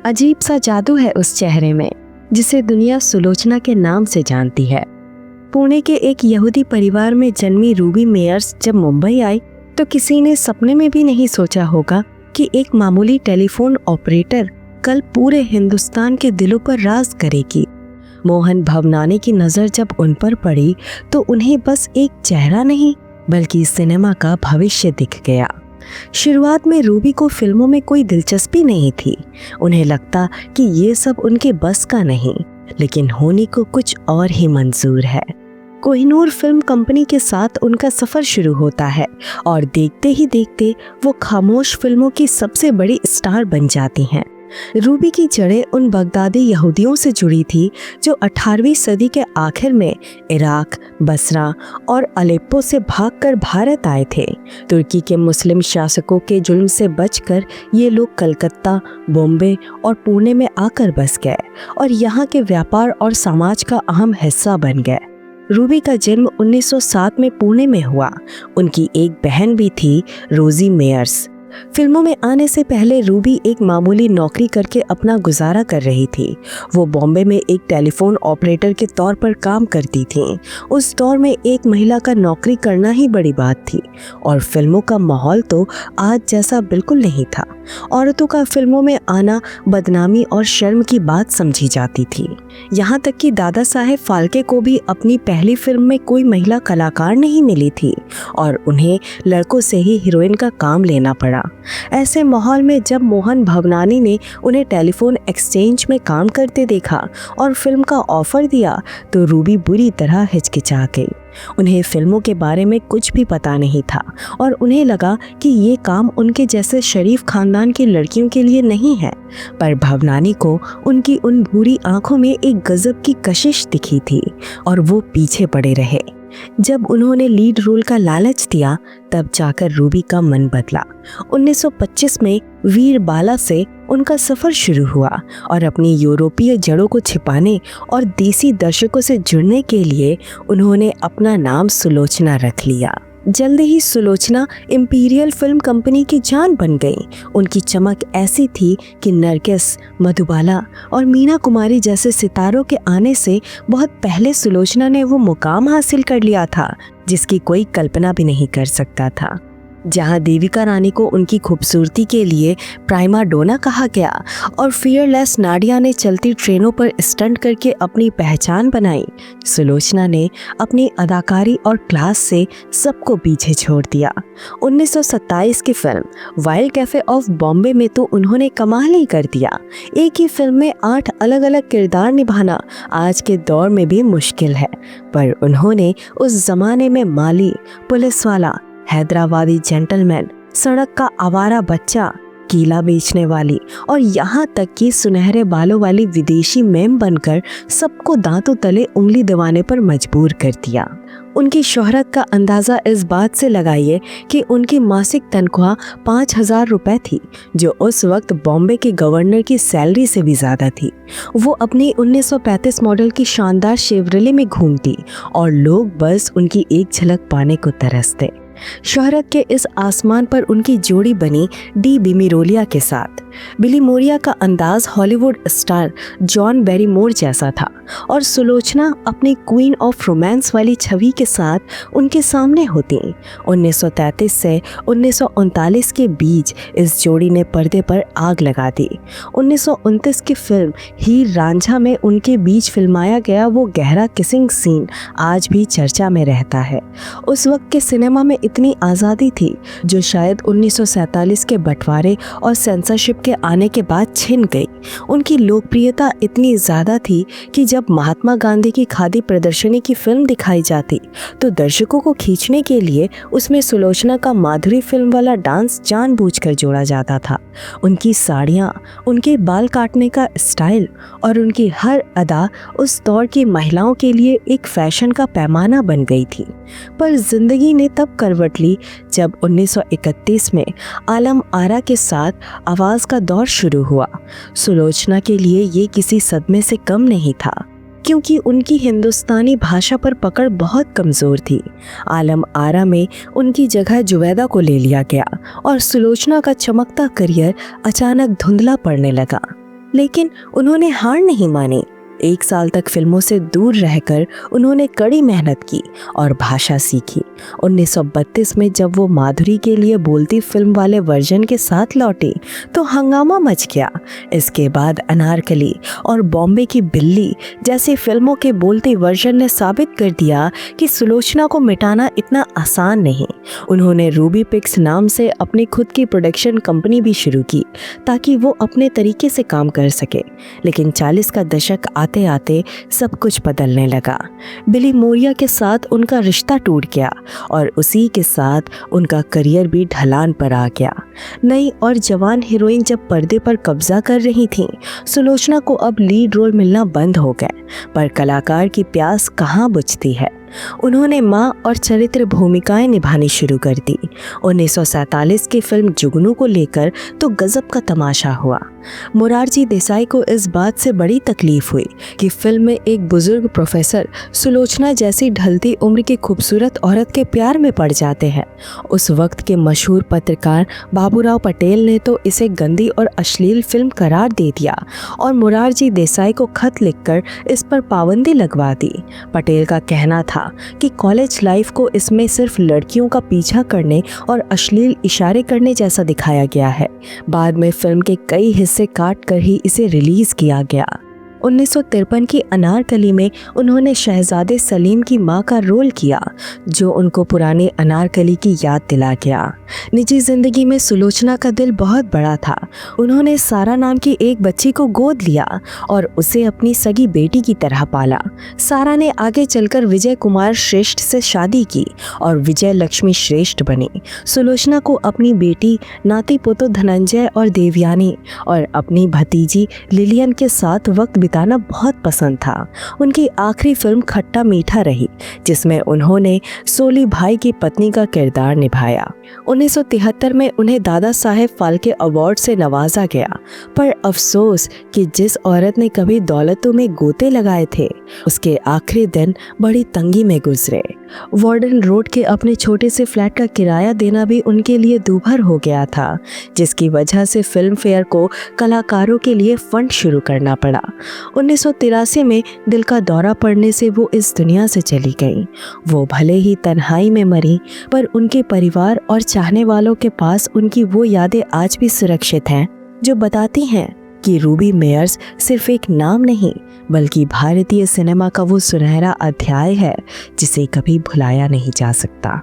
अजीब सा जादू है उस चेहरे में जिसे दुनिया सुलोचना के नाम से जानती है। पुणे के एक यहूदी परिवार में जन्मी रूबी मेयर्स जब मुंबई आई तो किसी ने सपने में भी नहीं सोचा होगा कि एक मामूली टेलीफोन ऑपरेटर कल पूरे हिंदुस्तान के दिलों पर राज करेगी। मोहन भवनानी की नज़र जब उन पर पड़ी तो उन्हें बस एक चेहरा नहीं बल्कि सिनेमा का भविष्य दिख गया। शुरुआत में रूबी को फिल्मों में कोई दिलचस्पी नहीं थी। उन्हें लगता कि ये सब उनके बस का नहीं, लेकिन होनी को कुछ और ही मंजूर है। कोहिनूर फिल्म कंपनी के साथ उनका सफ़र शुरू होता है और देखते ही देखते वो खामोश फिल्मों की सबसे बड़ी स्टार बन जाती हैं। रूबी की जड़ें उन बगदादी यहूदियों से जुड़ी थी जो 18वीं सदी के आखिर में इराक, बसरा और अलेप्पो से भागकर भारत आए थे। तुर्की के मुस्लिम शासकों के जुल्म से बचकर ये लोग कलकत्ता, बॉम्बे और पुणे में आकर बस गए और यहाँ के व्यापार और समाज का अहम हिस्सा बन गए। रूबी का जन्म 1907 में पुणे में हुआ। उनकी एक बहन भी थी, रोजी मेयर्स। फिल्मों में आने से पहले रूबी एक मामूली नौकरी करके अपना गुजारा कर रही थी। वो बॉम्बे में एक टेलीफोन ऑपरेटर के तौर पर काम करती थीं। उस दौर में एक महिला का नौकरी करना ही बड़ी बात थी और फिल्मों का माहौल तो आज जैसा बिल्कुल नहीं था। औरतों का फिल्मों में आना बदनामी और शर्म की बात समझी जाती थी। यहाँ तक कि दादा साहेब फाल्के को भी अपनी पहली फिल्म में कोई महिला कलाकार नहीं मिली थी और उन्हें लड़कों से ही हीरोइन का काम लेना पड़ा। ऐसे माहौल में जब मोहन भवनानी ने उन्हें टेलीफोन एक्सचेंज में काम करते देखा और फिल्म का ऑफर दिया तो रूबी बुरी तरह हिचकिचा गई। उन्हें फिल्मों के बारे में कुछ भी पता नहीं था और उन्हें लगा कि ये काम उनके जैसे शरीफ खानदान की लड़कियों के लिए नहीं है। पर भवनानी को उनकी उन भूरी आंखों में एक गजब की कशिश दिखी थी और वो पीछे पड़े रहे। जब उन्होंने लीड रोल का लालच दिया तब जाकर रूबी का मन बदला। 1925 में वीर बाला से उनका सफर शुरू हुआ और अपनी यूरोपीय जड़ों को छिपाने और देसी दर्शकों से जुड़ने के लिए उन्होंने अपना नाम सुलोचना रख लिया। जल्द ही सुलोचना इंपीरियल फिल्म कंपनी की जान बन गई। उनकी चमक ऐसी थी कि नरगिस, मधुबाला और मीना कुमारी जैसे सितारों के आने से बहुत पहले सुलोचना ने वो मुकाम हासिल कर लिया था जिसकी कोई कल्पना भी नहीं कर सकता था। जहां देविका रानी को उनकी खूबसूरती के लिए प्राइमा डोना कहा गया और फियरलेस नाडिया ने चलती ट्रेनों पर स्टंट करके अपनी पहचान बनाई, सुलोचना ने अपनी अदाकारी और क्लास से सबको पीछे छोड़ दिया। 1927 की film wild cafe of Bombay में तो उन्होंने कमाल ही कर दिया। एक ही फिल्म में 8 अलग अलग किरदार निभाना आज के दौर में भी मुश्किल है, पर उन्होंने उस जमाने में माली, पुलिस वाला, हैदराबादी जेंटलमैन, सड़क का आवारा बच्चा, कीला बेचने वाली और यहाँ तक कि सुनहरे बालों वाली विदेशी मेम बनकर सबको दांतों तले उंगली दबाने पर मजबूर कर दिया। उनकी शोहरत का अंदाज़ा इस बात से लगाइए कि उनकी मासिक तनख्वाह 5,000 रुपए थी, जो उस वक्त बॉम्बे के गवर्नर की सैलरी से भी ज़्यादा थी। वो अपनी 1935 मॉडल की शानदार शेवरले में घूमती और लोग बस उनकी एक झलक पाने को तरसते। शोहरत के इस आसमान पर उनकी जोड़ी बनी डी बिमिरोलिया के साथ। बिली मोरिया का अंदाज हॉलीवुड स्टार जॉन बैरीमोर जैसा था और सुलोचना अपनी क्वीन ऑफ रोमांस वाली छवि के साथ उनके सामने होती। 1933 से 1939 के बीच इस जोड़ी ने पर्दे पर आग लगा दी। 1929 की फिल्म हीर रांझा में उनके बीच फिल्माया गया वो गहरा किसिंग सीन आज भी चर्चा में रहता है। उस वक्त के सिनेमा में इतनी आज़ादी थी जो शायद 1947 के बंटवारे और सेंसरशिप के आने के बाद छिन गई। उनकी लोकप्रियता इतनी ज़्यादा थी कि जब महात्मा गांधी की खादी प्रदर्शनी की फिल्म दिखाई जाती तो दर्शकों को खींचने के लिए उसमें सुलोचना का माधुरी फिल्म वाला डांस जानबूझकर जोड़ा जाता था। उनकी साड़ियाँ, उनके बाल काटने का स्टाइल और उनकी हर अदा उस दौर की महिलाओं के लिए एक फैशन का पैमाना बन गई थी। पर जिंदगी ने तब करवट ली जब 1931 में आलम आरा के साथ आवाज़ का दौर शुरू हुआ। सुलोचना के लिए ये किसी सदमे से कम नहीं था क्योंकि उनकी हिंदुस्तानी भाषा पर पकड़ बहुत कमज़ोर थी। आलम आरा में उनकी जगह जुवैदा को ले लिया गया और सुलोचना का चमकता करियर अचानक धुंधला पड़ने लगा। लेकिन उन्होंने हार नहीं मानी। 1 साल तक फिल्मों से दूर रहकर उन्होंने कड़ी मेहनत की और भाषा सीखी। 1932 में जब वो माधुरी के लिए बोलती फिल्म वाले वर्जन के साथ लौटी तो हंगामा मच गया। इसके बाद अनारकली और बॉम्बे की बिल्ली जैसी फिल्मों के बोलते वर्जन ने साबित कर दिया कि सुलोचना को मिटाना इतना आसान नहीं। उन्होंने रूबी पिक्स नाम से अपनी खुद की प्रोडक्शन कंपनी भी शुरू की ताकि वो अपने तरीके से काम कर सके। लेकिन 40 का दशक आते आते सब कुछ बदलने लगा। बिली मोरिया के साथ उनका रिश्ता टूट गया और उसी के साथ उनका करियर भी ढलान पर आ गया। नई और जवान हीरोइन जब पर्दे पर कब्जा कर रही थीं, सुलोचना को अब लीड रोल मिलना बंद हो गए। पर कलाकार की प्यास कहाँ बुझती है। उन्होंने माँ और चरित्र भूमिकाएं निभानी शुरू कर दी। 1947 की फिल्म जुगनू को लेकर तो गजब का तमाशा हुआ। मोरारजी देसाई को इस बात से बड़ी तकलीफ हुई कि फिल्म में एक बुजुर्ग प्रोफेसर सुलोचना जैसी ढलती उम्र की खूबसूरत औरत के प्यार में पड़ जाते हैं। उस वक्त के मशहूर पत्रकार बाबूराव पटेल ने तो इसे गंदी और अश्लील फिल्म करार दे दिया और मोरारजी देसाई को खत लिखकर इस पर पाबंदी लगवा दी। पटेल का कहना था कि कॉलेज लाइफ को इसमें सिर्फ लड़कियों का पीछा करने और अश्लील इशारे करने जैसा दिखाया गया है। बाद में फिल्म के कई हिस्से काट कर ही इसे रिलीज किया गया। 1953 की अनारकली में उन्होंने शहजादे सलीम की मां का रोल किया, जो उनको पुरानी अनारकली की याद दिला गया। निजी जिंदगी में सुलोचना का दिल बहुत बड़ा था। उन्होंने सारा नाम की एक बच्ची को गोद लिया और उसे अपनी सगी बेटी की तरह पाला। सारा ने आगे चलकर विजय कुमार श्रेष्ठ से शादी की और विजय लक्ष्मी श्रेष्ठ बनी। सुलोचना को अपनी बेटी, नाती पोतो धनंजय और देवयानी और अपनी भतीजी लिलियन के साथ वक्त बिताना बहुत पसंद था। उनकी आखिरी फिल्म खट्टा मीठा रही, जिसमें उन्होंने सोली भाई की पत्नी का किरदार निभाया। 1973 में उन्हें दादा साहेब फाल्के अवार्ड से नवाजा गया। पर अफसोस कि जिस औरत ने कभी दौलतों में गोते लगाए थे, उसके आखिरी दिन बड़ी तंगी में गुजरे। वार्डन रोड के अपने छोटे से फ्लैट का किराया देना भी उनके लिए दूभर हो गया था, जिसकी वजह से फिल्म फेयर को कलाकारों के लिए फंड शुरू करना पड़ा। 1983 में दिल का दौरा पड़ने से वो इस दुनिया से चली गईं। वो भले ही तन्हाई में मरी, पर उनके परिवार और चाहने वालों के पास उनकी वो यादें आज भी सुरक्षित हैं, जो बताती हैं कि रूबी मेयर्स सिर्फ एक नाम नहीं, बल्कि भारतीय सिनेमा का वो सुनहरा अध्याय है जिसे कभी भुलाया नहीं जा सकता।